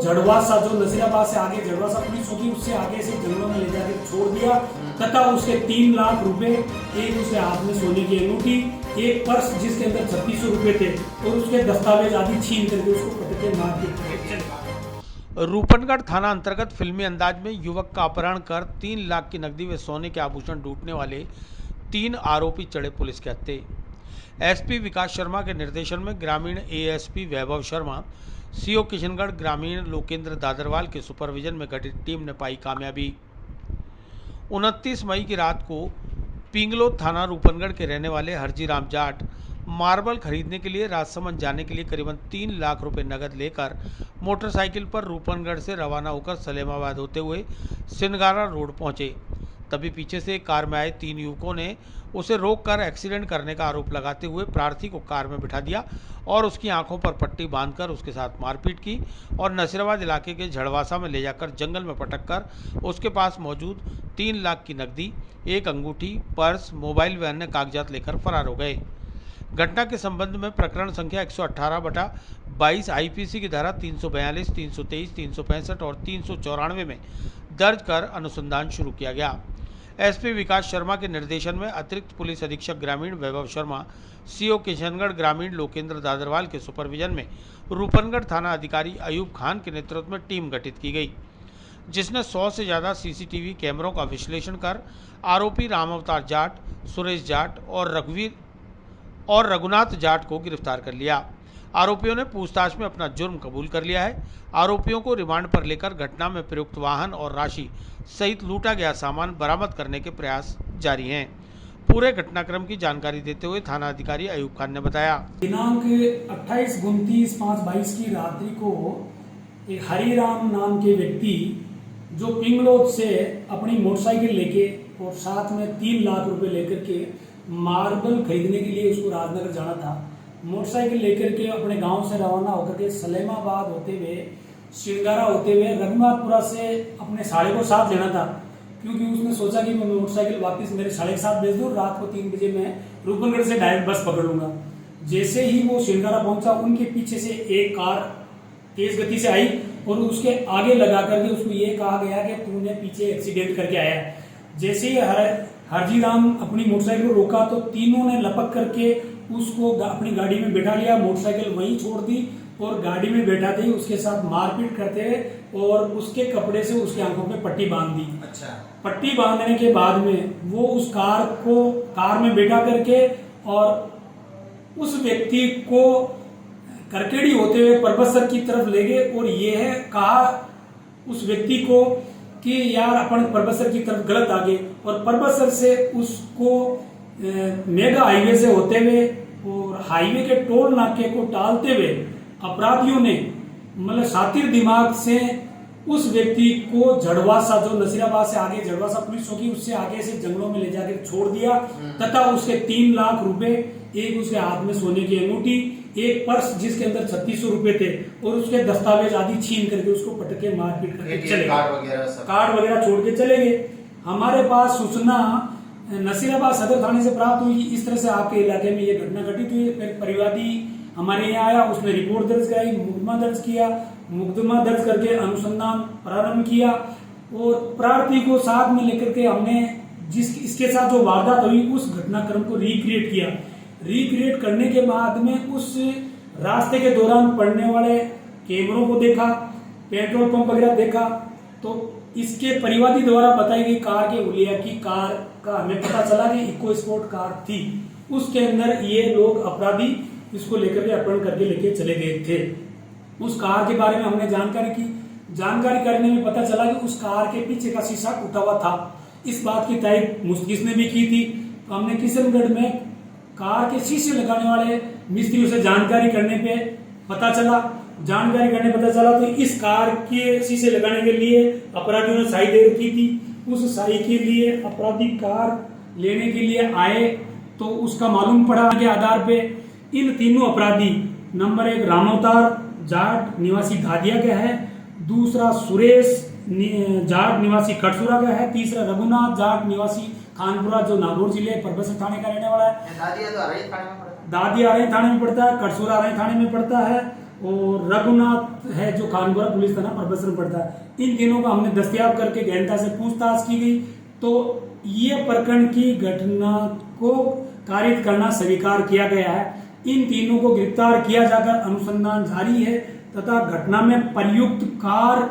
झड़वासा, जो नसीराबाद से आगे झड़वासा पुलिस चौकी, उससे आगे से जंगलों में ले जाकर छोड़ दिया तथा उसके 3 लाख रुपए, एक उसके हाथ में सोने की अंगूठी, एक पर्स जिसके अंदर 3600 रुपए थे और उसके दस्तावेज आदि छीन करके उसको पकड़ के मारपीट करके। रूपनगढ़ थाना अंतर्गत फिल्मी अंदाज में युवक का अपहरण कर 3 लाख की नकदी व सोने के आभूषण लूटने वाले 3 आरोपी चढ़े पुलिस के हत्थे। एसपी विकास शर्मा के निर्देशन में ग्रामीण एएसपी वैभव शर्मा, सीओ किशनगढ़ ग्रामीण लोकेंद्र दादरवाल के सुपरविजन में गठित टीम ने पाई कामयाबी। 29 मई की रात को पिंगलो थाना रूपनगढ़ के रहने वाले हरजीराम जाट मार्बल खरीदने के लिए राजसमंद जाने के लिए करीबन 3 लाख रुपए नगद लेकर मोटरसाइकिल पर रूपनगढ़ से रवाना होकर सलेमाबाद होते हुए सिनगारा रोड पहुंचे। तभी पीछे से कार में आए 3 युवकों ने उसे रोककर एक्सीडेंट करने का आरोप लगाते हुए प्रार्थी को कार में बिठा दिया और उसकी आंखों पर पट्टी बांधकर उसके साथ मारपीट की और नसीराबाद इलाके के झड़वासा में ले जाकर जंगल में पटक कर उसके पास मौजूद 3 लाख की नकदी, एक अंगूठी, पर्स, मोबाइल व अन्य कागजात लेकर फरार हो गए। घटना के संबंध में प्रकरण संख्या 118/22 आईपीसी की धारा 342, 323, 365 और 394 में दर्ज कर अनुसंधान शुरू किया गया। एसपी विकास शर्मा के निर्देशन में अतिरिक्त पुलिस अधीक्षक ग्रामीण वैभव शर्मा, सीओ किशनगढ़ ग्रामीण लोकेंद्र दादरवाल के सुपरविजन में रूपनगढ़ थाना अधिकारी अयूब खान के नेतृत्व में टीम गठित की गई, जिसने 100 से ज़्यादा सीसीटीवी कैमरों का विश्लेषण कर आरोपी राम अवतार जाट, सुरेश जाट और रघुनाथ जाट को गिरफ्तार कर लिया। आरोपियों ने पूछताछ में अपना जुर्म कबूल कर लिया है। आरोपियों को रिमांड पर लेकर घटना में प्रयुक्त वाहन और राशि सहित लूटा गया सामान बरामद करने के प्रयास जारी हैं। पूरे घटनाक्रम की जानकारी देते हुए थाना अधिकारी अयूब खान ने बताया, दिनांक 28/29/5/22 की रात्रि को एक हरिराम नाम के व्यक्ति जो पिंगलोद से अपनी मोटरसाइकिल लेके और साथ में 3 लाख रुपए लेकर के मार्बल खरीदने के लिए उसको राजनगर जाना था। मोटरसाइकिल लेकर के अपने गांव से रवाना होकर के सलेमाबाद होते हुए, सिंगारा होते हुए रघुनाथपुरा से अपने साले को साथ लेना था, क्योंकि उसने सोचा कि मैं मोटरसाइकिल वापस मेरे साले के साथ भेज दूँ, रात को 3 बजे मैं रूपनगढ़ से डायरेक्ट बस पकड़ लूंगा। जैसे ही वो सिंगारा पहुंचा, उनके पीछे से एक कार तेज गति से आई और उसके आगे लगा करके उसको ये कहा गया कि तूने पीछे एक्सीडेंट करके आया। जैसे ही हरजीराम अपनी मोटरसाइकिल को रोका तो तीनों ने लपक करके उसको अपनी गाड़ी में बैठा लिया, मोटरसाइकिल वहीं छोड़ दी और गाड़ी में बैठाते ही उसके साथ मारपीट करते रहे और उसके कपड़े से उसकी आंखों पे पट्टी बांध दी। अच्छा। पट्टी बांधने के बाद में वो उस कार में बैठा करके और उस व्यक्ति को करकेड़ी होते हुए परबतसर की तरफ ले गए और ये है कहा उस व्यक्ति को कि यार अपन परबतसर की तरफ गलत आ गए और परबतसर से उसको मेगा हाईवे से होते हुए और हाईवे के टोल नाके को टालते हुए अपराधियों ने मतलब शातिर दिमाग से उस व्यक्ति को झड़वासा, जो नसीराबाद से आगे झड़वासा पुलिस चौकी, उससे आगे से जंगलों में ले जाकर छोड़ दिया तथा उसके 3 लाख रुपए, एक उसके हाथ में सोने की अंगूठी, एक पर्स जिसके अंदर 3600 रुपए थे और उसके दस्तावेज आदि छीन करके उसको पटके मारपीट करके चले गए, कार्ड वगैरह छोड़ के चले गए। हमारे पास सूचना नसीराबाद सदर थाने से प्राप्त हुई, इस तरह से आपके इलाके में ये घटना घटित हुई। फिर परिवादी हमारे यहाँ आया, उसने रिपोर्ट दर्ज कराई, मुकदमा दर्ज किया, मुकदमा दर्ज करके अनुसंधान प्रारंभ किया और प्रार्थी को साथ में लेकर के हमने इसके साथ जो वारदात हुई उस घटनाक्रम को रिक्रिएट किया। रिक्रिएट करने के बाद में उस रास्ते के दौरान पड़ने वाले कैमरों को देखा, पेट्रोल पंप वगैरह देखा, तो इसके परिवादी द्वारा बताई गई कार के हुलिया की कार का हमें पता चला कि इको स्पोर्ट कार थी। उसके अंदर ये लोग अपराधी इसको लेकर के अपहरण करके लेके चले गए थे। उस कार के बारे में हमने जानकारी की, जानकारी करने में पता चला कि उस कार के पीछे का शीशा टूटा हुआ था। इस बात की तारीफ मुस्तकिस ने भी की थी, तो हमने किशनगढ़ में कार के शीशे लगाने वाले मिस्त्रियों से जानकारी करने पे पता चला तो इस कार के शीशे लगाने के लिए अपराधियों ने साई दे रखी थी। उस साई के लिए अपराधी कार लेने के लिए आए तो उसका मालूम पड़ा के आधार पे इन तीनों अपराधी, नंबर 1 रामअवतार जाट निवासी धादिया का है, दूसरा सुरेश जाट निवासी खटसुरा का है, तीसरा रघुनाथ जाट निवासी खानपुरा जो नागौर जिले परबतसर थाने का रहने वाला है। दादिया अरई थाने में पड़ता है, कटसुरा अरई थाने में पड़ता है और रघुनाथ है जो खानपुरा पुलिस थाना परबसर पड़ता है। इन तीनों को हमने दस्तयाब करके गहनता से पूछताछ की गई तो ये प्रकरण की घटना को कारित करना स्वीकार किया गया है। इन तीनों को गिरफ्तार किया जाकर अनुसंधान जारी है तथा घटना में प्रयुक्त कार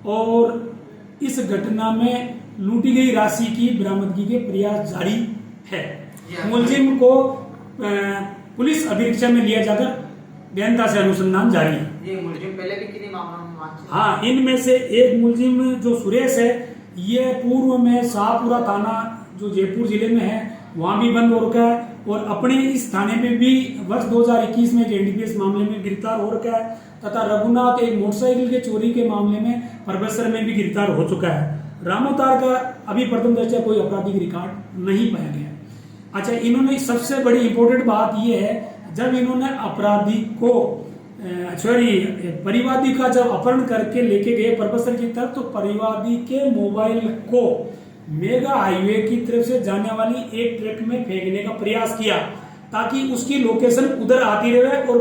और इस घटना में लूटी गई राशि की बरामदगी के प्रयास जारी है। मुलजिम को पुलिस अभिरक्षा में लिया जाकर गहनता से अनुसंधान जारी है। ये मुलजिम पहले भी किन्हीं मामलों में मान चुका है? हाँ, इनमें से एक मुलजिम जो सुरेश है ये पूर्व में शाहपुरा थाना जो जयपुर जिले में है वहां भी बंद हो रखा है और अपने इस थाने में भी वर्ष 2021 में एक एनडीपीएस मामले में गिरफ्तार हो रखा है तथा रघुनाथ एक मोटरसाइकिल के चोरी के मामले में परबसर में भी गिरफ्तार हो चुका है। रामोतार का अभी प्रथम दृष्टया कोई आपराधिक रिकॉर्ड नहीं पाया गया। अच्छा, इन्होंने सबसे बड़ी इंपॉर्टेंट बात यह है जब इन्होंने अपराधी को परिवादी का जब अपहरण करके लेके गए परबसर की तरफ तो परिवादी के मोबाइल को मेगा हाईवे की तरफ से जाने वाली एक ट्रक में फेंकने का प्रयास किया ताकि उसकी लोकेशन उधर आती रहे और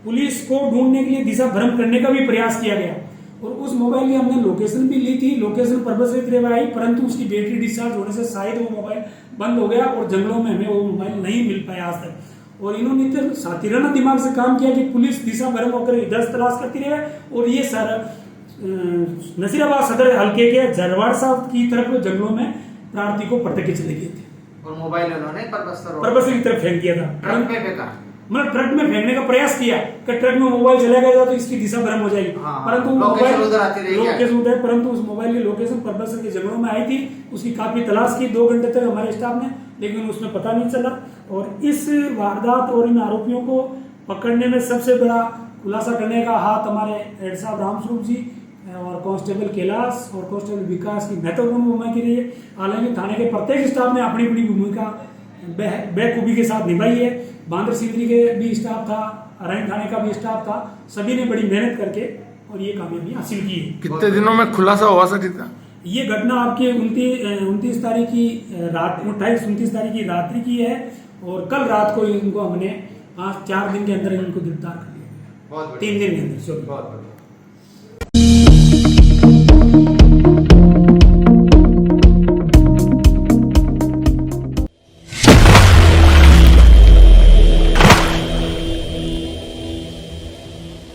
पुलिस को ढूंढने के लिए दिशा भ्रम करने का भी प्रयास किया गया। और उस मोबाइल की हमने लोकेशन भी ली थी, लोकेशन परबसर की तरफ आई परंतु उसकी बैटरी डिस्चार्ज होने से शायद वो मोबाइल बंद हो गया और जंगलों में हमें वो मोबाइल नहीं मिल पाया आज तक। और इन्होंने तो सातिराना दिमाग से काम किया कि पुलिस दिशा भ्रम होकर इधर तलाश करती रहे और ये सर नसीराबाद सदर हल्के के झरवाड़ साहब की तरफ जंगलों में प्रार्थी को पटक के चले गए थे और मोबाइल उन्होंने परबसर की तरफ फेंक दिया था। ट्रक में फेंका, मतलब ट्रक में फेंकने का प्रयास किया कि ट्रक में मोबाइल चला गया तो इसकी दिशा भ्रम हो जाएगी। परंतु लोकेशन उधर आती रही, लोकेशन उधर, परंतु उस मोबाइल की लोकेशन परबसर के जंगलों में आई थी। उसकी काफी तलाश की 2 घंटे तक हमारे स्टाफ ने, लेकिन उसमें पता नहीं चला। और इस वारदात और इन आरोपियों को पकड़ने में सबसे बड़ा खुलासा करने का हाथ हमारे हेड साहब रामस्वरूप जी और कांस्टेबल कैलाश और कांस्टेबल विकास की महत्वपूर्ण भूमिका की रही है। हालांकि थाने के प्रत्येक स्टाफ ने अपनी अपनी भूमिका बेखूबी के साथ निभाई है। बांदर सिंदरी के भी स्टाफ था, अरैन थाने का भी स्टाफ था, सभी ने बड़ी मेहनत करके और ये कामयाबी हासिल की है। कितने दिनों में खुलासा हुआ सर? ये घटना आपकी 29 तारीख की रात 28-29 तारीख की रात्रि की है और कल रात को इनको हमने 4 दिन के अंदर इनको गिरफ्तार कर लिया। 3 दिन के अंदर। बहुत